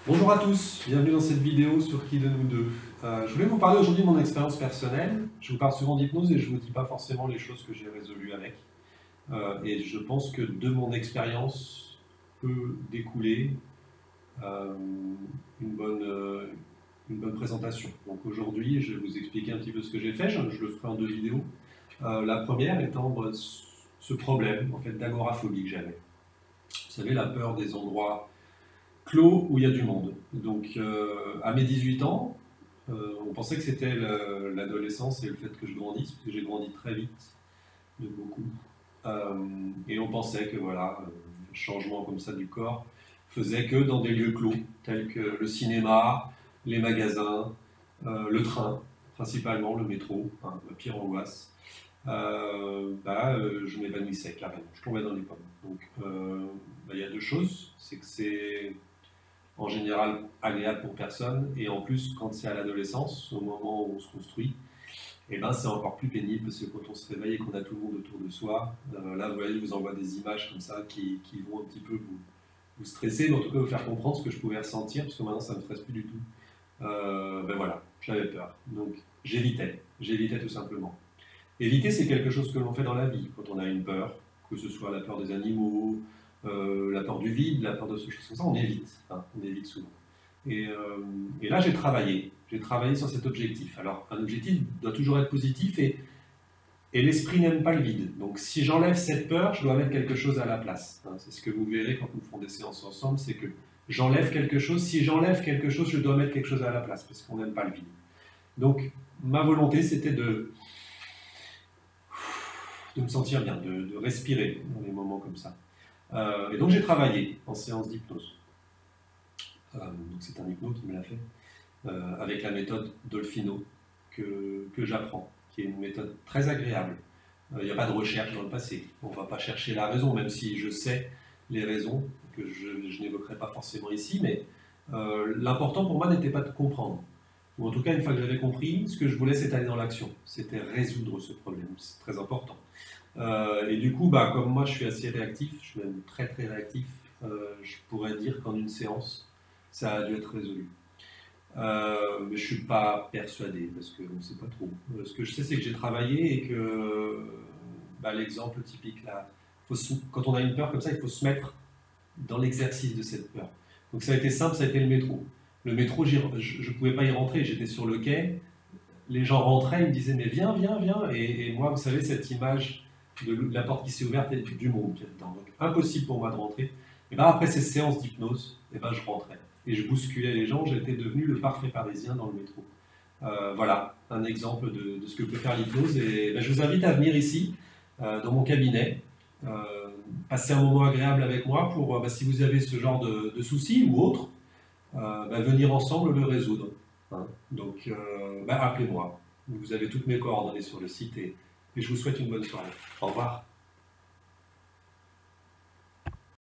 Bonjour à tous, bienvenue dans cette vidéo sur Qui de nous deux. Je voulais vous parler aujourd'hui de mon expérience personnelle. Je vous parle souvent d'hypnose et je ne vous dis pas forcément les choses que j'ai résolues avec. Et je pense que de mon expérience peut découler euh, une bonne présentation. Donc aujourd'hui, je vais vous expliquer un petit peu ce que j'ai fait. Je le ferai en deux vidéos. La première étant ce problème en fait, d'agoraphobie que j'avais. Vous savez, la peur des endroits clos où il y a du monde. Donc à mes 18 ans, on pensait que c'était l'adolescence et le fait que je grandisse, parce que j'ai grandi très vite, de beaucoup. Et on pensait que voilà, le changement comme ça du corps faisait que dans des lieux clos, tels que le cinéma, les magasins, le train, principalement le métro, hein, ma pire angoisse, je m'évanouissais carrément, je tombais dans les pommes. Donc il y a deux choses, c'est que c'est en général agréable pour personne, et en plus quand c'est à l'adolescence, au moment où on se construit, et ben c'est encore plus pénible parce que quand on se réveille et qu'on a tout le monde autour de soi, là vous voyez, je vous envoie des images comme ça qui vont un petit peu vous stresser, mais en tout cas vous faire comprendre ce que je pouvais ressentir, parce que maintenant ça ne me stresse plus du tout. Voilà, j'avais peur, donc j'évitais tout simplement. Éviter, c'est quelque chose que l'on fait dans la vie quand on a une peur, que ce soit la peur des animaux, la peur du vide, la peur de ce choses comme ça, on évite, hein, on évite souvent. Et là, j'ai travaillé sur cet objectif. Alors, un objectif doit toujours être positif et l'esprit n'aime pas le vide. Donc, si j'enlève cette peur, je dois mettre quelque chose à la place. Hein, c'est ce que vous verrez quand nous ferons des séances ensemble, c'est que j'enlève quelque chose. Si j'enlève quelque chose, je dois mettre quelque chose à la place parce qu'on n'aime pas le vide. Donc, ma volonté, c'était de me sentir bien, de respirer dans des moments comme ça. Et donc j'ai travaillé en séance d'hypnose. Donc c'est un hypno qui me l'a fait, avec la méthode Dolfino que j'apprends, qui est une méthode très agréable. Il n'y a pas de recherche dans le passé. On ne va pas chercher la raison, même si je sais les raisons que je n'évoquerai pas forcément ici, mais l'important pour moi n'était pas de comprendre. Ou en tout cas, une fois que j'avais compris, ce que je voulais, c'était aller dans l'action. C'était résoudre ce problème. C'est très important. Et du coup, comme moi je suis assez réactif, je suis même très très réactif, je pourrais dire qu'en une séance, ça a dû être résolu. Mais je ne suis pas persuadé, parce qu'on ne sait pas trop. Ce que je sais, c'est que j'ai travaillé et que l'exemple typique là, quand on a une peur comme ça, il faut se mettre dans l'exercice de cette peur. Donc ça a été simple, ça a été le métro. Le métro, je ne pouvais pas y rentrer, j'étais sur le quai, les gens rentraient, ils me disaient mais viens, viens, viens. Et moi, vous savez, cette image de la porte qui s'est ouverte et du monde qui est dedans. Donc impossible pour moi de rentrer. Et après ces séances d'hypnose, je rentrais. Et je bousculais les gens, j'étais devenu le parfait parisien dans le métro. Voilà, un exemple de ce que peut faire l'hypnose. Et je vous invite à venir ici, dans mon cabinet, passer un moment agréable avec moi pour, si vous avez ce genre de soucis ou autre, venir ensemble le résoudre. Hein. Donc, appelez-moi. Vous avez toutes mes coordonnées sur le site et je vous souhaite une bonne soirée. Au revoir.